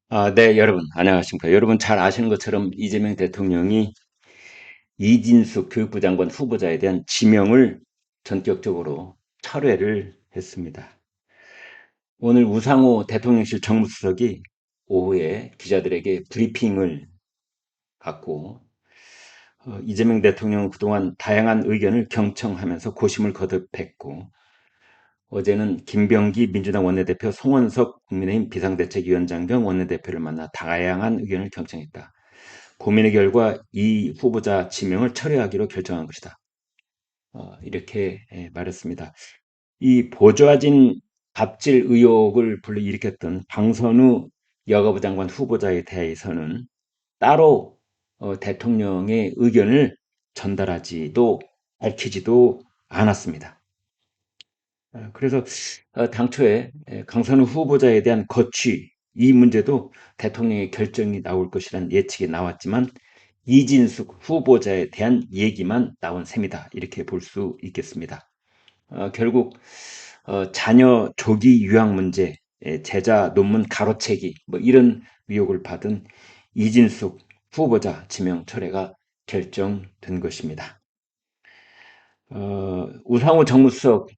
네, 여러분, 안녕하십니까. 여러분 잘 아시는 것처럼 이재명 대통령이 이진숙 교육부 장관 후보자에 대한 지명을 전격적으로 철회를 했습니다. 오늘 우상호 대통령실 정무수석이 오후에 기자들에게 브리핑을 갖고 이재명 대통령은 그동안 다양한 의견을 경청하면서 고심을 거듭했고 어제는 김병기 민주당 원내대표, 송원석 국민의힘 비상대책위원장 등 원내대표를 만나 다양한 의견을 경청했다. 고민의 결과 이 후보자 지명을 철회하기로 결정한 것이다. 이렇게 말했습니다. 이 보좌진 갑질 의혹을 불러일으켰던 방선우 여가부 장관 후보자에 대해서는 따로 대통령의 의견을 전달하지도 밝히지도 않았습니다. 그래서 당초에 강선우 후보자에 대한 거취 이 문제도 대통령의 결정이 나올 것이라는 예측이 나왔지만 이진숙 후보자에 대한 얘기만 나온 셈이다. 이렇게 볼 수 있겠습니다. 결국 자녀 조기 유학 문제, 제자 논문 가로채기 뭐 이런 의혹을 받은 이진숙 후보자 지명 철회가 결정된 것입니다. 우상호 정무수석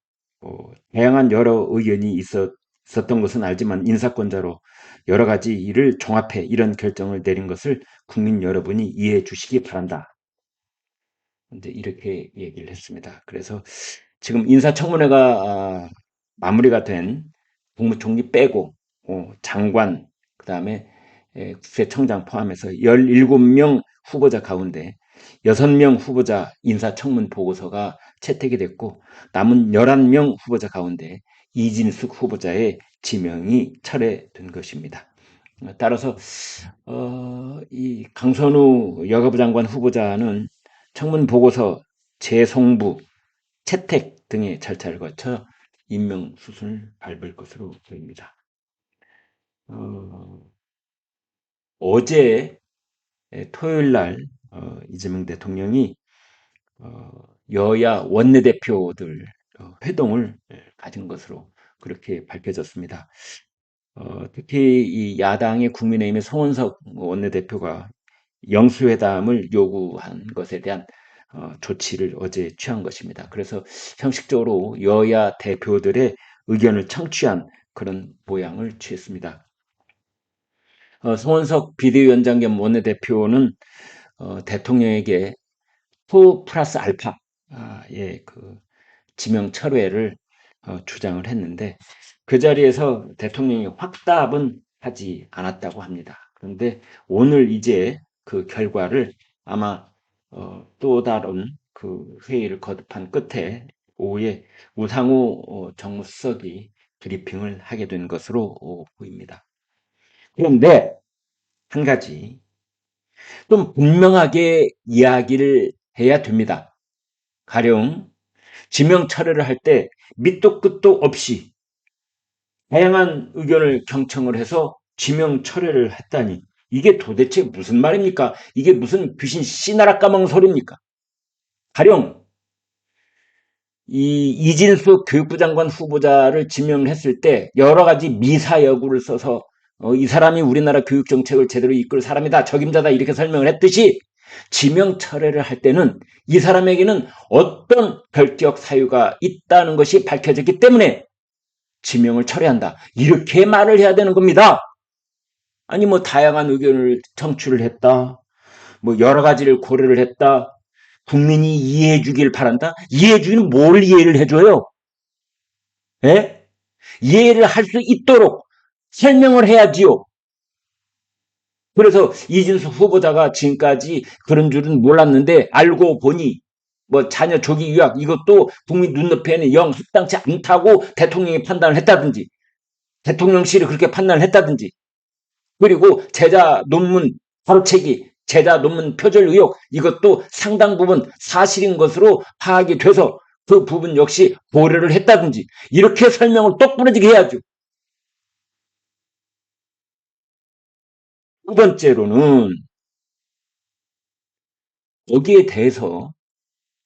다양한 여러 의견이 있었던 것은 알지만 인사권자로 여러 가지 일을 종합해 이런 결정을 내린 것을 국민 여러분이 이해해 주시기 바란다. 이제 이렇게 얘기를 했습니다. 그래서 지금 인사청문회가 마무리가 된 국무총리 빼고 장관, 그 다음에 국세청장 포함해서 17명 후보자 가운데 6명 후보자 인사청문 보고서가 채택이 됐고 남은 11명 후보자 가운데 이진숙 후보자의 지명이 철회된 것입니다. 따라서 이 강선우 여가부 장관 후보자는 청문 보고서 재송부, 채택 등의 절차를 거쳐 임명 수순을 밟을 것으로 보입니다. 어제 토요일 날 이재명 대통령이 여야 원내대표들 회동을 가진 것으로 그렇게 밝혀졌습니다. 특히 이 야당의 국민의힘의 송원석 원내대표가 영수회담을 요구한 것에 대한 조치를 어제 취한 것입니다. 그래서 형식적으로 여야 대표들의 의견을 청취한 그런 모양을 취했습니다. 송원석 비대위원장 겸 원내대표는 대통령에게 2 플러스 알파의 그 지명 철회를 주장을 했는데 그 자리에서 대통령이 확답은 하지 않았다고 합니다. 그런데 오늘 이제 그 결과를 아마 또 다른 그 회의를 거듭한 끝에 오후에 우상호 정무수석이 브리핑을 하게 된 것으로 보입니다. 그런데 한 가지 좀 분명하게 이야기를 해야 됩니다. 가령 지명 철회를 할 때 밑도 끝도 없이 다양한 의견을 경청을 해서 지명 철회를 했다니 이게 도대체 무슨 말입니까? 이게 무슨 귀신 씨나라 까먹는 소리입니까? 가령 이 이진숙 교육부 장관 후보자를 지명했을 때 여러 가지 미사여구를 써서 이 사람이 우리나라 교육 정책을 제대로 이끌 사람이다, 적임자다 이렇게 설명을 했듯이 지명 철회를 할 때는 이 사람에게는 어떤 결격 사유가 있다는 것이 밝혀졌기 때문에 지명을 철회한다. 이렇게 말을 해야 되는 겁니다. 아니 뭐 다양한 의견을 청취를 했다. 뭐 여러 가지를 고려를 했다. 국민이 이해해 주길 바란다. 이해해 주기는 뭘 이해를 해줘요? 예? 이해를 할 수 있도록 설명을 해야지요. 그래서 이진수 후보자가 지금까지 그런 줄은 몰랐는데 알고 보니 뭐 자녀 조기 유학 이것도 국민 눈높이에는 영 합당치 않다고 대통령이 판단을 했다든지 대통령실이 그렇게 판단을 했다든지 그리고 제자 논문 가로채기 제자 논문 표절 의혹 이것도 상당 부분 사실인 것으로 파악이 돼서 그 부분 역시 고려를 했다든지 이렇게 설명을 똑부러지게 해야죠. 두 번째로는 거기에 대해서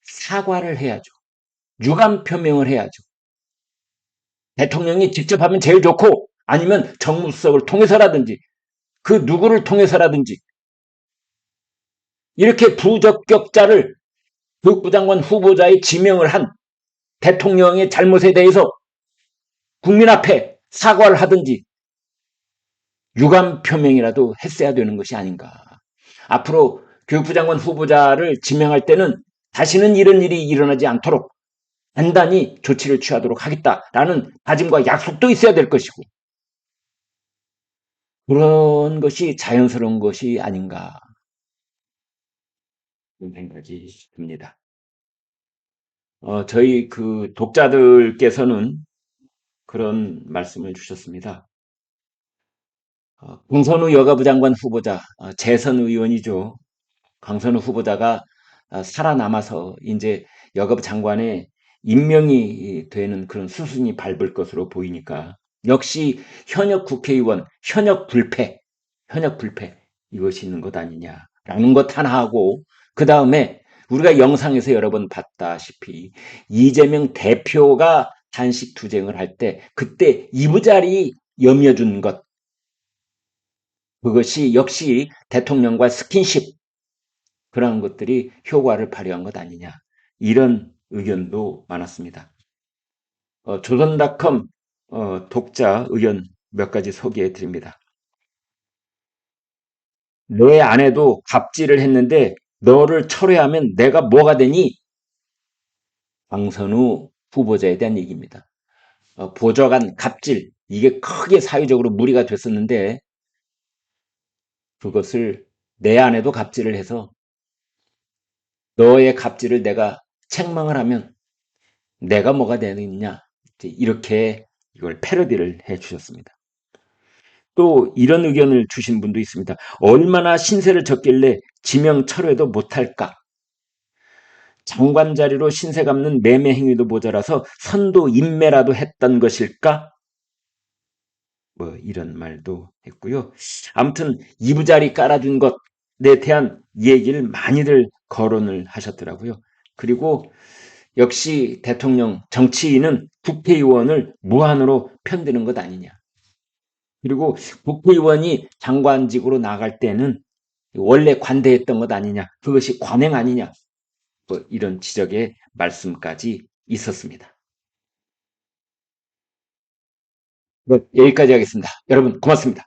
사과를 해야죠. 유감 표명을 해야죠. 대통령이 직접 하면 제일 좋고 아니면 정무수석을 통해서라든지 그 누구를 통해서라든지 이렇게 부적격자를 교육부 장관 후보자의 지명을 한 대통령의 잘못에 대해서 국민 앞에 사과를 하든지 유감 표명이라도 했어야 되는 것이 아닌가. 앞으로 교육부 장관 후보자를 지명할 때는 다시는 이런 일이 일어나지 않도록 단단히 조치를 취하도록 하겠다라는 다짐과 약속도 있어야 될 것이고, 그런 것이 자연스러운 것이 아닌가 그런 생각이 듭니다. 저희 그 독자들께서는 그런 말씀을 주셨습니다. 강선우 여가부 장관 후보자, 재선 의원이죠. 강선우 후보자가 살아남아서 이제 여가부 장관에 임명이 되는 그런 수순이 밟을 것으로 보이니까 역시 현역 국회의원, 현역 불패 이것이 있는 것 아니냐라는 것 하나 하고, 그 다음에 우리가 영상에서 여러 번 봤다시피 이재명 대표가 단식 투쟁을 할 때 그때 이부자리 여며준 것, 그것이 역시 대통령과 스킨십 그런 것들이 효과를 발휘한 것 아니냐, 이런 의견도 많았습니다. 조선닷컴 독자 의견 몇 가지 소개해 드립니다. 내 아내도 갑질을 했는데 너를 철회하면 내가 뭐가 되니? 강선우 후보자에 대한 얘기입니다. 보좌관 갑질, 이게 크게 사회적으로 물의가 됐었는데 그것을 내 아내도 갑질을 해서 너의 갑질을 내가 책망을 하면 내가 뭐가 되느냐, 이렇게 이걸 패러디를 해 주셨습니다. 또 이런 의견을 주신 분도 있습니다. 얼마나 신세를 졌길래 지명 철회도 못할까? 장관 자리로 신세 갚는 매매 행위도 모자라서 선도 인매라도 했던 것일까? 뭐 이런 말도 했고요. 아무튼 이부자리 깔아준 것에 대한 얘기를 많이들 거론을 하셨더라고요. 그리고 역시 대통령, 정치인은 국회의원을 무한으로 편드는 것 아니냐. 그리고 국회의원이 장관직으로 나갈 때는 원래 관대했던 것 아니냐, 그것이 관행 아니냐, 뭐 이런 지적의 말씀까지 있었습니다. 네, 여기까지 하겠습니다. 여러분 고맙습니다.